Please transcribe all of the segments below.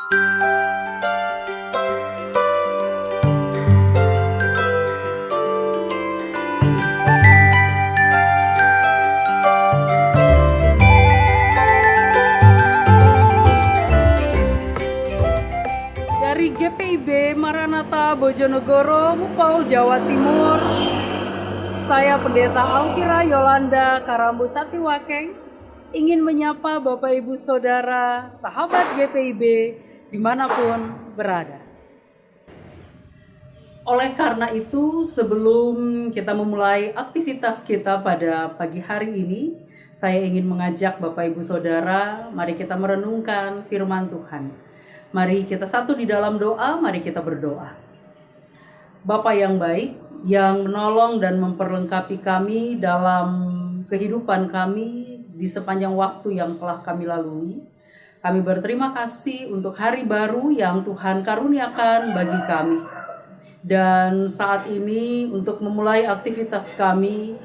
Dari GPIB Maranatha Bojonegoro, Mupol, Jawa Timur, saya Pendeta Alfira Yolanda Karambutati Wakeng ingin menyapa Bapak Ibu Saudara, sahabat GPIB dimanapun berada. Oleh karena itu, sebelum kita memulai aktivitas kita pada pagi hari ini, saya ingin mengajak Bapak Ibu Saudara, mari kita merenungkan firman Tuhan. Mari kita satu di dalam doa, mari kita berdoa. Bapa yang baik, yang menolong dan memperlengkapi kami dalam kehidupan kami di sepanjang waktu yang telah kami lalui. Kami berterima kasih untuk hari baru yang Tuhan karuniakan bagi kami. Dan saat ini untuk memulai aktivitas kami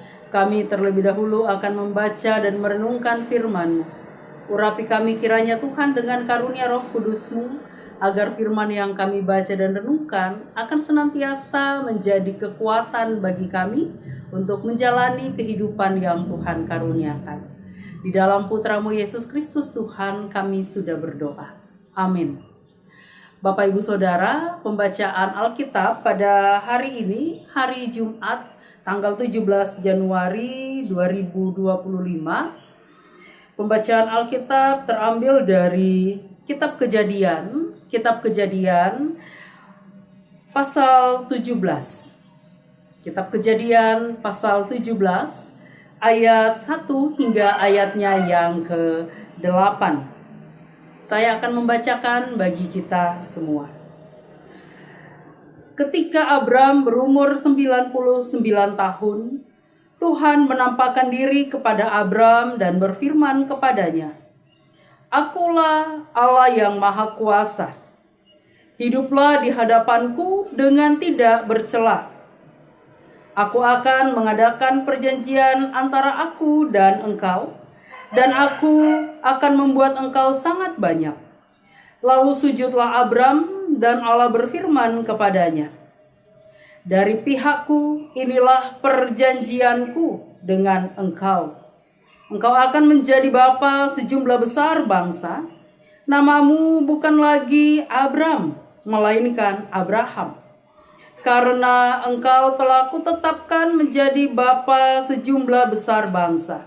terlebih dahulu akan membaca dan merenungkan firman-Mu. Urapi kami kiranya Tuhan dengan karunia Roh Kudus-Mu, agar firman yang kami baca dan renungkan akan senantiasa menjadi kekuatan bagi kami untuk menjalani kehidupan yang Tuhan karuniakan. Di dalam Putra-Mu Yesus Kristus Tuhan kami sudah berdoa. Amin. Bapak Ibu Saudara, pembacaan Alkitab pada hari ini, hari Jumat, tanggal 17 Januari 2025. Pembacaan Alkitab terambil dari Kitab Kejadian pasal 17. Kitab Kejadian pasal 17 ayat 1 hingga ayatnya yang ke-8. Saya akan membacakan bagi kita semua. Ketika Abram berumur 99 tahun, Tuhan menampakkan diri kepada Abram dan berfirman kepadanya, "Akulah Allah yang Maha Kuasa. Hiduplah di hadapanku dengan tidak bercela. Aku akan mengadakan perjanjian antara aku dan engkau, dan aku akan membuat engkau sangat banyak." Lalu sujudlah Abram dan Allah berfirman kepadanya, "Dari pihakku inilah perjanjianku dengan engkau. Engkau akan menjadi bapa sejumlah besar bangsa. Namamu bukan lagi Abram, melainkan Abraham. Karena engkau telah kutetapkan menjadi bapa sejumlah besar bangsa.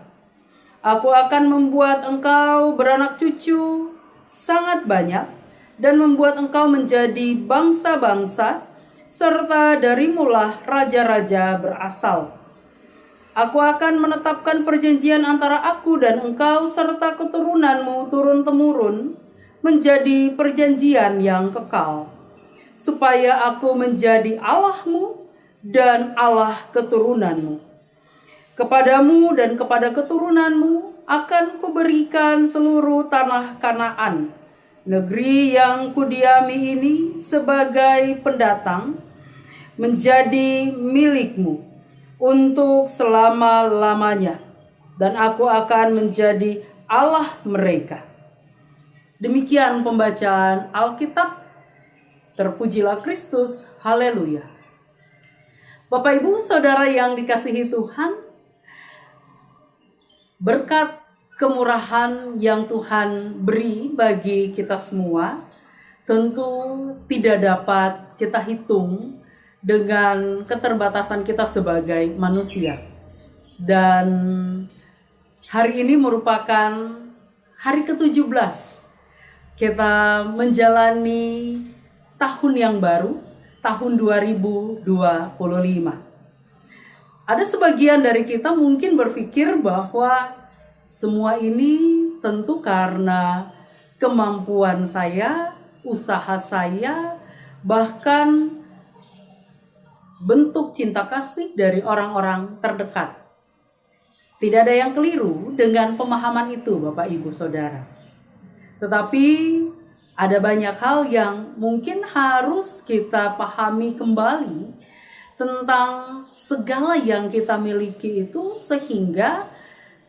Aku akan membuat engkau beranak cucu sangat banyak, dan membuat engkau menjadi bangsa-bangsa, serta darimulah raja-raja berasal. Aku akan menetapkan perjanjian antara aku dan engkau serta keturunanmu turun-temurun menjadi perjanjian yang kekal, supaya aku menjadi Allahmu dan Allah keturunanmu. Kepadamu dan kepada keturunanmu akan kuberikan seluruh tanah Kanaan, negeri yang kudiami ini sebagai pendatang, menjadi milikmu untuk selama-lamanya, dan aku akan menjadi Allah mereka." Demikian pembacaan Alkitab. Terpujilah Kristus. Haleluya. Bapak Ibu Saudara yang dikasihi Tuhan, berkat kemurahan yang Tuhan beri bagi kita semua tentu tidak dapat kita hitung dengan keterbatasan kita sebagai manusia. Dan hari ini merupakan hari ke-17 kita menjalani tahun yang baru, tahun 2025. Ada sebagian dari kita mungkin berpikir bahwa semua ini tentu karena kemampuan saya, usaha saya, bahkan bentuk cinta kasih dari orang-orang terdekat. Tidak ada yang keliru dengan pemahaman itu, Bapak Ibu Saudara. Tetapi ada banyak hal yang mungkin harus kita pahami kembali tentang segala yang kita miliki itu, sehingga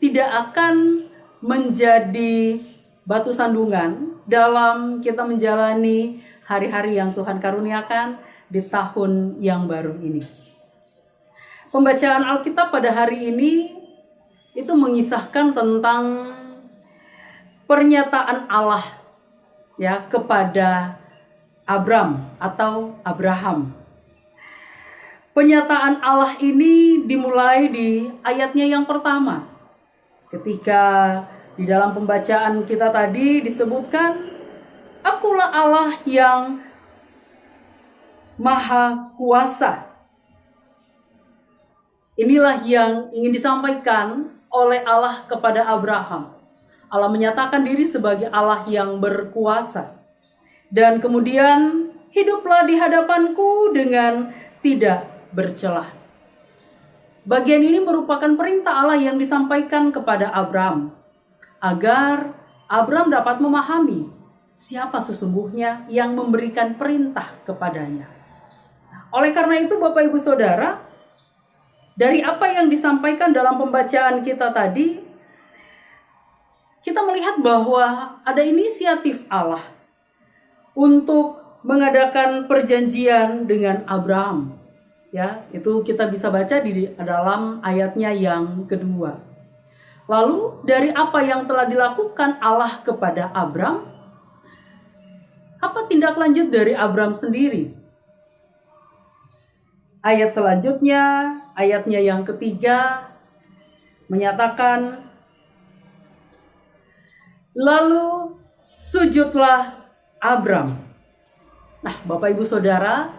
tidak akan menjadi batu sandungan dalam kita menjalani hari-hari yang Tuhan karuniakan di tahun yang baru ini. Pembacaan Alkitab pada hari ini itu mengisahkan tentang pernyataan Allah ya kepada Abram atau Abraham. Pernyataan Allah ini dimulai di ayatnya yang pertama. Ketika di dalam pembacaan kita tadi disebutkan, "Akulah Allah yang Maha Kuasa." Inilah yang ingin disampaikan oleh Allah kepada Abraham. Allah menyatakan diri sebagai Allah yang berkuasa. Dan kemudian, "Hiduplah di hadapanku dengan tidak bercelah." Bagian ini merupakan perintah Allah yang disampaikan kepada Abram, agar Abram dapat memahami siapa sesungguhnya yang memberikan perintah kepadanya. Oleh karena itu, Bapak Ibu Saudara, dari apa yang disampaikan dalam pembacaan kita tadi, kita melihat bahwa ada inisiatif Allah untuk mengadakan perjanjian dengan Abraham. Ya, itu kita bisa baca di dalam ayatnya yang kedua. Lalu dari apa yang telah dilakukan Allah kepada Abram, apa tindak lanjut dari Abram sendiri? Ayat selanjutnya, ayatnya yang ketiga, menyatakan, "Lalu sujudlah Abram." Nah, Bapak Ibu Saudara,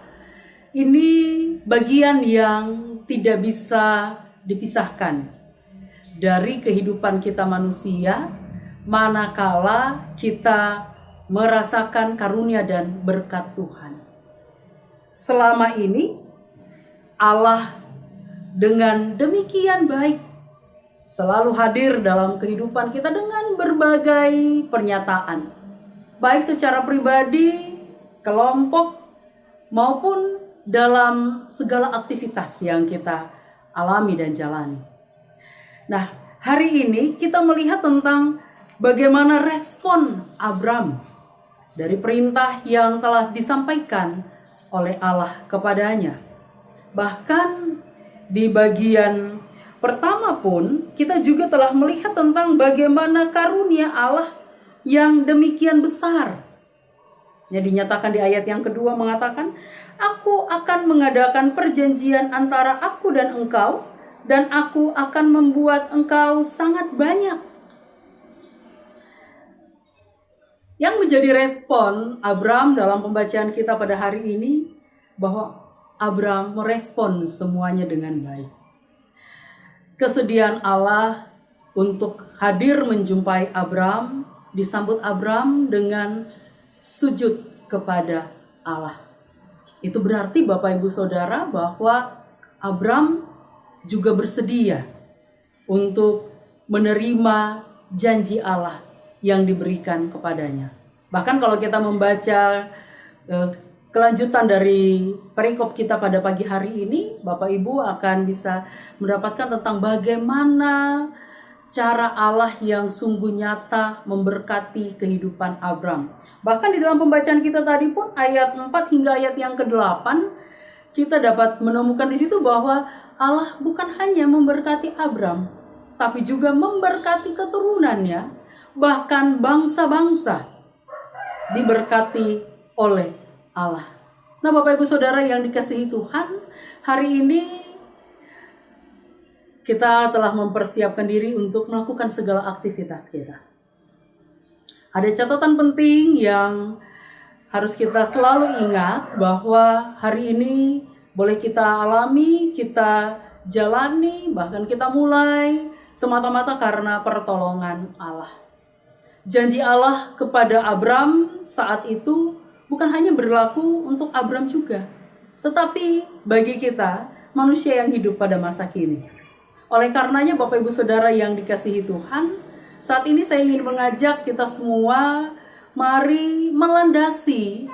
ini bagian yang tidak bisa dipisahkan dari kehidupan kita manusia, manakala kita merasakan karunia dan berkat Tuhan. Selama ini, Allah dengan demikian baik selalu hadir dalam kehidupan kita dengan berbagai pernyataan, baik secara pribadi, kelompok, maupun dalam segala aktivitas yang kita alami dan jalani. Nah, hari ini kita melihat tentang bagaimana respon Abram dari perintah yang telah disampaikan oleh Allah kepadanya. Bahkan di bagian pertama pun kita juga telah melihat tentang bagaimana karunia Allah yang demikian besar. Yang dinyatakan di ayat yang kedua mengatakan, "Aku akan mengadakan perjanjian antara aku dan engkau, dan aku akan membuat engkau sangat banyak." Yang menjadi respon Abram dalam pembacaan kita pada hari ini, bahwa Abram merespon semuanya dengan baik. Kesediaan Allah untuk hadir menjumpai Abram, disambut Abram dengan sujud kepada Allah. Itu berarti Bapak Ibu Saudara bahwa Abram juga bersedia untuk menerima janji Allah yang diberikan kepadanya. Bahkan kalau kita membaca kelanjutan dari perikop kita pada pagi hari ini, Bapak Ibu akan bisa mendapatkan tentang bagaimana cara Allah yang sungguh nyata memberkati kehidupan Abram. Bahkan di dalam pembacaan kita tadi pun ayat 4 hingga ayat yang ke-8, kita dapat menemukan di situ bahwa Allah bukan hanya memberkati Abram, tapi juga memberkati keturunannya, bahkan bangsa-bangsa diberkati oleh Allah. Nah, Bapak Ibu Saudara yang dikasihi Tuhan, hari ini kita telah mempersiapkan diri untuk melakukan segala aktivitas kita. Ada catatan penting yang harus kita selalu ingat, bahwa hari ini boleh kita alami, kita jalani, bahkan kita mulai semata-mata karena pertolongan Allah. Janji Allah kepada Abram saat itu bukan hanya berlaku untuk Abram juga, tetapi bagi kita, manusia yang hidup pada masa kini. Oleh karenanya Bapak Ibu Saudara yang dikasihi Tuhan, saat ini saya ingin mengajak kita semua, mari melandasi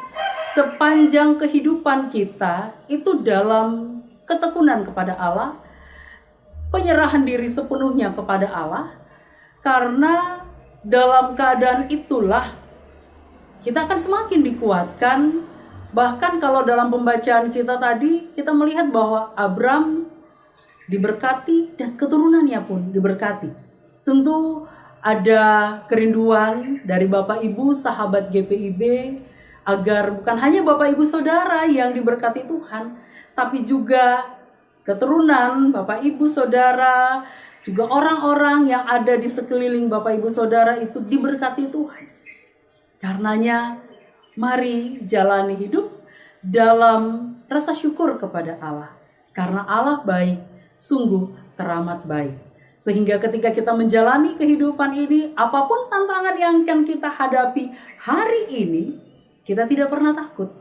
sepanjang kehidupan kita itu dalam ketekunan kepada Allah, penyerahan diri sepenuhnya kepada Allah, karena dalam keadaan itulah kita akan semakin dikuatkan. Bahkan kalau dalam pembacaan kita tadi, kita melihat bahwa Abram diberkati dan keturunannya pun diberkati. Tentu ada kerinduan dari Bapak Ibu sahabat GPIB agar bukan hanya Bapak Ibu Saudara yang diberkati Tuhan, tapi juga keturunan Bapak Ibu Saudara, juga orang-orang yang ada di sekeliling Bapak Ibu Saudara itu diberkati Tuhan. Karenanya mari jalani hidup dalam rasa syukur kepada Allah. Karena Allah baik, sungguh teramat baik. Sehingga ketika kita menjalani kehidupan ini, apapun tantangan yang akan kita hadapi hari ini, kita tidak pernah takut.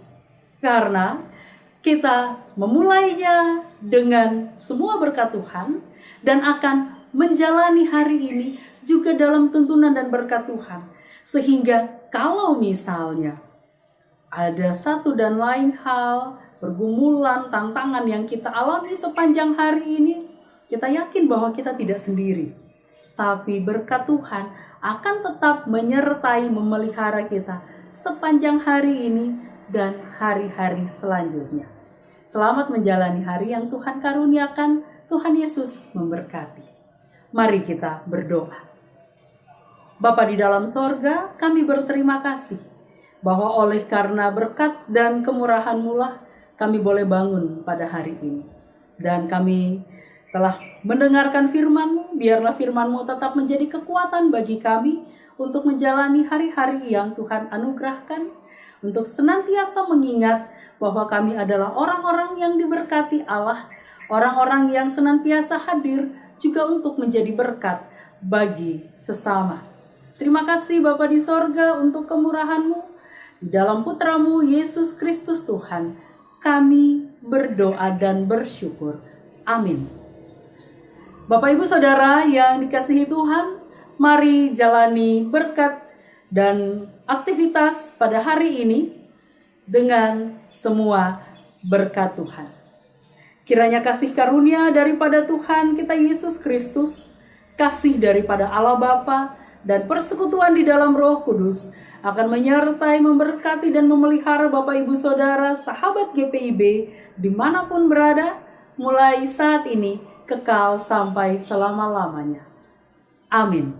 Karena kita memulainya dengan semua berkat Tuhan dan akan menjalani hari ini juga dalam tuntunan dan berkat Tuhan. Sehingga kalau misalnya ada satu dan lain hal, pergumulan, tantangan yang kita alami sepanjang hari ini, kita yakin bahwa kita tidak sendiri. Tapi berkat Tuhan akan tetap menyertai, memelihara kita sepanjang hari ini dan hari-hari selanjutnya. Selamat menjalani hari yang Tuhan karuniakan. Tuhan Yesus memberkati. Mari kita berdoa. Bapa di dalam sorga, kami berterima kasih bahwa oleh karena berkat dan kemurahan-Mu lah kami boleh bangun pada hari ini. Dan kami telah mendengarkan firman-Mu, biarlah firman-Mu tetap menjadi kekuatan bagi kami untuk menjalani hari-hari yang Tuhan anugerahkan, untuk senantiasa mengingat bahwa kami adalah orang-orang yang diberkati Allah, orang-orang yang senantiasa hadir juga untuk menjadi berkat bagi sesama. Terima kasih Bapa di sorga untuk kemurahan-Mu. Di dalam Putra-Mu Yesus Kristus Tuhan, kami berdoa dan bersyukur. Amin. Bapak Ibu Saudara yang dikasihi Tuhan, mari jalani berkat dan aktivitas pada hari ini dengan semua berkat Tuhan. Kiranya kasih karunia daripada Tuhan kita Yesus Kristus, kasih daripada Allah Bapa, dan persekutuan di dalam Roh Kudus akan menyertai, memberkati, dan memelihara Bapak Ibu Saudara, sahabat GPIB, dimanapun berada, mulai saat ini, kekal sampai selama-lamanya. Amin.